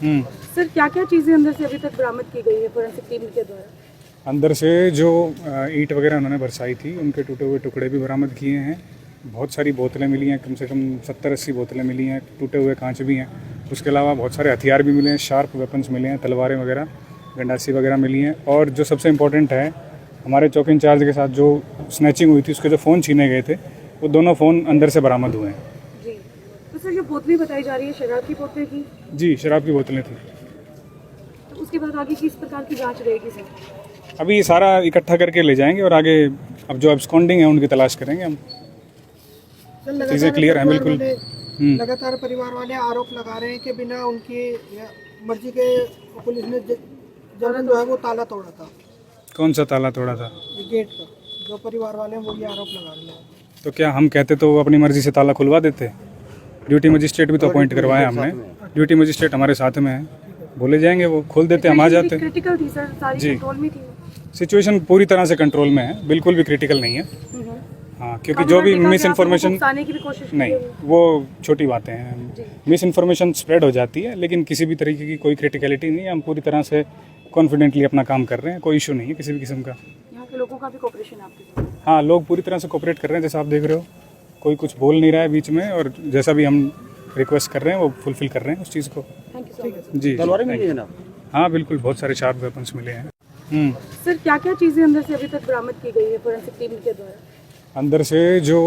Sir क्या क्या चीज़ें अंदर से अभी तक बरामद की गई है फोरेंसिक टीम के द्वारा? अंदर से जो ईंट वगैरह उन्होंने बरसाई थी उनके टूटे हुए टुकड़े भी बरामद किए हैं। बहुत सारी बोतलें मिली हैं, कम से कम 70-80 बोतलें मिली हैं, टूटे हुए कांच भी हैं। उसके अलावा बहुत सारे हथियार भी मिले हैं, शार्प वेपन्स मिले हैं, तलवारें वगैरह, गंडासी वगैरह मिली हैं। और जो सबसे इम्पोर्टेंट है, हमारे चौकी इंचार्ज के साथ जो स्नैचिंग हुई थी उसके जो फ़ोन छीने गए थे वो दोनों फ़ोन अंदर से बरामद हुए हैं। जी, तो सर जो बोतलें बताई जा रही है शराब की बोतलें की? जी, शराब की बोतलें थी। तो उसके बाद आगे किस प्रकार की जांच रहेगी सर? अभी सारा इकट्ठा करके ले जाएंगे और आगे अब जो अब्सकॉन्डिंग है उनकी तलाश करेंगे हम। चीज़ें क्लियर हैं बिल्कुल। लगातार परिवार वाले आरोप लगा रहे हैं कि बिना उनकी मर्जी के पुलिस ने जबरन जो है वो ताला तोड़ा था। कौन सा ताला तोड़ा था? गेट का जो परिवार वाले हैं वो ये आरोप लगा रहे हैं। तो क्या हम कहते तो वो अपनी मर्जी से ताला खुलवा देते? ड्यूटी मजिस्ट्रेट भी तो अपॉइंट करवाया हमने। ड्यूटी मजिस्ट्रेट हमारे साथ में है, बोले जाएंगे वो खोल देते, हम आ जाते। क्रिटिकल थी सर, सारी जी। कंट्रोल में थी? सिचुएशन पूरी तरह से कंट्रोल में है, बिल्कुल भी क्रिटिकल नहीं है। हाँ, क्योंकि जो भी मिस इन्फॉर्मेशन की भी कोशिश नहीं, वो छोटी बातें हैं। मिस इन्फॉर्मेशन स्प्रेड हो जाती है, लेकिन किसी भी तरीके की कोई क्रिटिकलिटी नहीं है। हम पूरी तरह से कॉन्फिडेंटली अपना काम कर रहे हैं, कोई इशू नहीं है किसी भी किस्म का। यहाँ के लोगों का भी कोऑपरेशन आपके साथ? हाँ, लोग पूरी तरह से कोऑपरेट कर रहे हैं, जैसा आप देख रहे हो। कोई कुछ बोल नहीं रहा है बीच में, और जैसा भी हम रिक्वेस्ट कर रहे हैं वो फुलफिल कर रहे हैं उस चीज़ को। Thank you so much. जी, तलवारें मिली है ना? हाँ बिल्कुल, बहुत सारे शार्प वेपन्स मिले हैं। सर क्या क्या चीज़ें अंदर से अभी तक बरामद की गई है फोरेंसिक टीम के द्वारा? अंदर से जो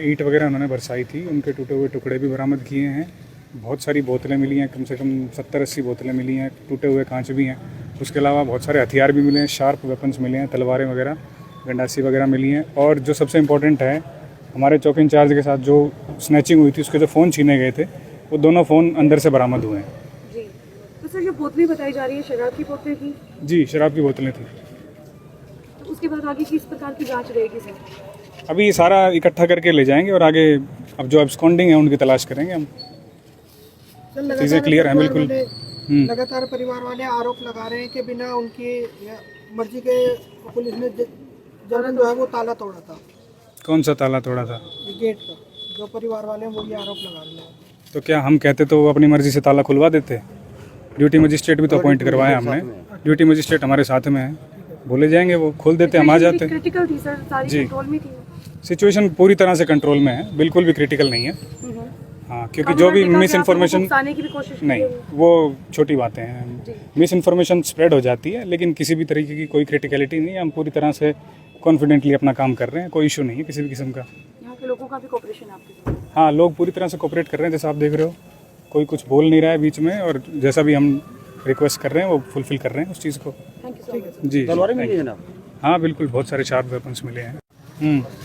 ईंट वगैरह उन्होंने बरसाई थी उनके टूटे हुए टुकड़े भी बरामद किए हैं। बहुत सारी बोतलें मिली हैं, कम से कम 70-80 बोतलें मिली हैं, टूटे हुए कांच भी हैं। उसके अलावा बहुत सारे हथियार भी मिले हैं, शार्प वेपन्स मिले हैं, तलवारें वगैरह, गंडासी वगैरह मिली हैं। और जो सबसे इम्पोर्टेंट है, हमारे चौकी इंचार्ज के साथ जो स्नैचिंग हुई थी उसके जो फ़ोन छीने गए थे वो दोनों फ़ोन अंदर से बरामद हुए हैं। जी, तो सर जो बोतलें बताई जा रही है शराब की बोतलें की? जी, शराब की बोतलें थी। तो उसके बाद आगे किस प्रकार की जांच रहेगी सर? अभी सारा इकट्ठा करके ले जाएंगे और आगे अब जो अब्सकॉन्डिंग है उनकी तलाश करेंगे हम। चीज़ें क्लियर हैं बिल्कुल। लगातार परिवार वाले आरोप लगा रहे हैं कि बिना उनकी मर्जी के पुलिस ने जबरन जो है वो ताला तोड़ा था। कौन सा ताला तोड़ा था? गेट का जो परिवार वाले हैं वो ये आरोप लगा रहे हैं। तो क्या हम कहते तो वो अपनी मर्जी से ताला खुलवा देते? ड्यूटी मजिस्ट्रेट भी तो अपॉइंट करवाया हमने। ड्यूटी मजिस्ट्रेट हमारे साथ में है, बोले जाएंगे वो खोल देते, हम आ जाते। क्रिटिकल थी सर, सारी जी। कंट्रोल में थी? सिचुएशन पूरी तरह से कंट्रोल में है, बिल्कुल भी क्रिटिकल नहीं है। हाँ, क्योंकि जो भी मिस इन्फॉर्मेशन की भी कोशिश नहीं, वो छोटी बातें हैं। मिस इन्फॉर्मेशन स्प्रेड हो जाती है, लेकिन किसी भी तरीके की कोई क्रिटिकलिटी नहीं है। हम पूरी तरह से कॉन्फिडेंटली अपना काम कर रहे हैं, कोई इशू नहीं है किसी भी किस्म का। यहाँ के लोगों का भी कोऑपरेशन आपके साथ? हाँ, लोग पूरी तरह से कोऑपरेट कर रहे हैं, जैसा आप देख रहे हो। कोई कुछ बोल नहीं रहा है बीच में, और जैसा भी हम रिक्वेस्ट कर रहे हैं वो फुलफिल कर रहे हैं उस चीज़ को। Thank you so much. जी, तलवारें मिली है ना? हाँ बिल्कुल, बहुत सारे शार्प वेपन्स मिले हैं।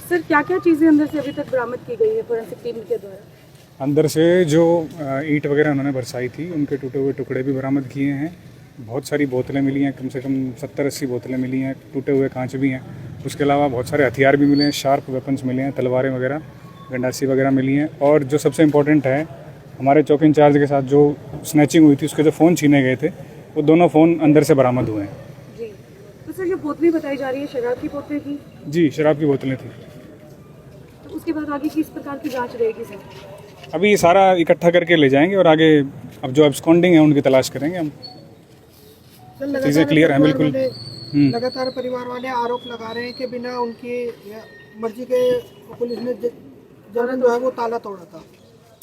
सर क्या क्या चीज़ें अंदर से अभी तक बरामद की गई है फोरेंसिक टीम के द्वारा? अंदर से जो ईंट वगैरह उन्होंने बरसाई थी उनके टूटे हुए टुकड़े भी बरामद किए हैं। बहुत सारी बोतलें मिली हैं, कम से कम 70-80 बोतलें मिली हैं, टूटे हुए कांच भी हैं। उसके अलावा बहुत सारे हथियार भी मिले हैं, शार्प वेपन्स मिले हैं, तलवारें वगैरह, गंडासी वगैरह मिली हैं। और जो सबसे इम्पोर्टेंट है, हमारे चौकी इंचार्ज के साथ जो स्नैचिंग हुई थी उसके जो फ़ोन छीने गए थे वो दोनों फ़ोन अंदर से बरामद हुए हैं। जी, तो सर जो बोतलें बताई जा रही है शराब की बोतलें की? जी, शराब की बोतलें थी। तो उसके बाद आगे किस प्रकार की जांच रहेगी सर? अभी सारा इकट्ठा करके ले जाएंगे और आगे अब जो अब्सकॉन्डिंग है उनकी तलाश करेंगे हम। चीज़ें क्लियर हैं बिल्कुल। लगातार परिवार वाले आरोप लगा रहे हैं कि बिना उनकी मर्जी के पुलिस ने जबरन जो है वो ताला तोड़ा था।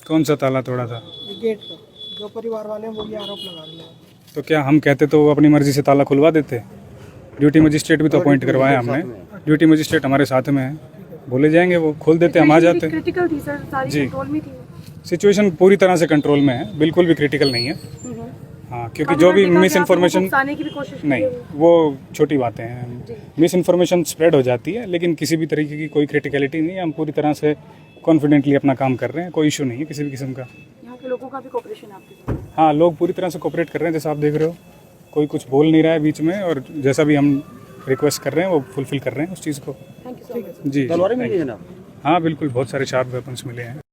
कौन सा ताला तोड़ा था? गेट का जो परिवार वाले हैं वो ये आरोप लगा रहे हैं। तो क्या हम कहते तो वो अपनी मर्जी से ताला खुलवा देते? ड्यूटी मजिस्ट्रेट भी तो अपॉइंट करवाया हमने। ड्यूटी मजिस्ट्रेट हमारे साथ में है, बोले जाएंगे वो खोल देते, हम आ जाते। क्रिटिकल थी सर, सारी जी। कंट्रोल में थी? सिचुएशन पूरी तरह से कंट्रोल में है, बिल्कुल भी क्रिटिकल नहीं है। हाँ, क्योंकि जो भी मिस इन्फॉर्मेशन की भी कोशिश नहीं, वो छोटी बातें हैं। मिस इन्फॉर्मेशन स्प्रेड हो जाती है, लेकिन किसी भी तरीके की कोई क्रिटिकलिटी नहीं है। हम पूरी तरह से कॉन्फिडेंटली अपना काम कर रहे हैं, कोई इशू नहीं है किसी भी किस्म का। यहाँ के लोगों का भी कोऑपरेशन आपके साथ? हाँ, लोग पूरी तरह से कोऑपरेट कर रहे हैं, जैसा आप देख रहे हो। कोई कुछ बोल नहीं रहा है बीच में, और जैसा भी हम रिक्वेस्ट कर रहे हैं वो फुलफिल कर रहे हैं उस चीज़ को। Thank you so much. जी, तलवारें मिली है ना? हाँ बिल्कुल, बहुत सारे शार्प वेपन्स मिले हैं।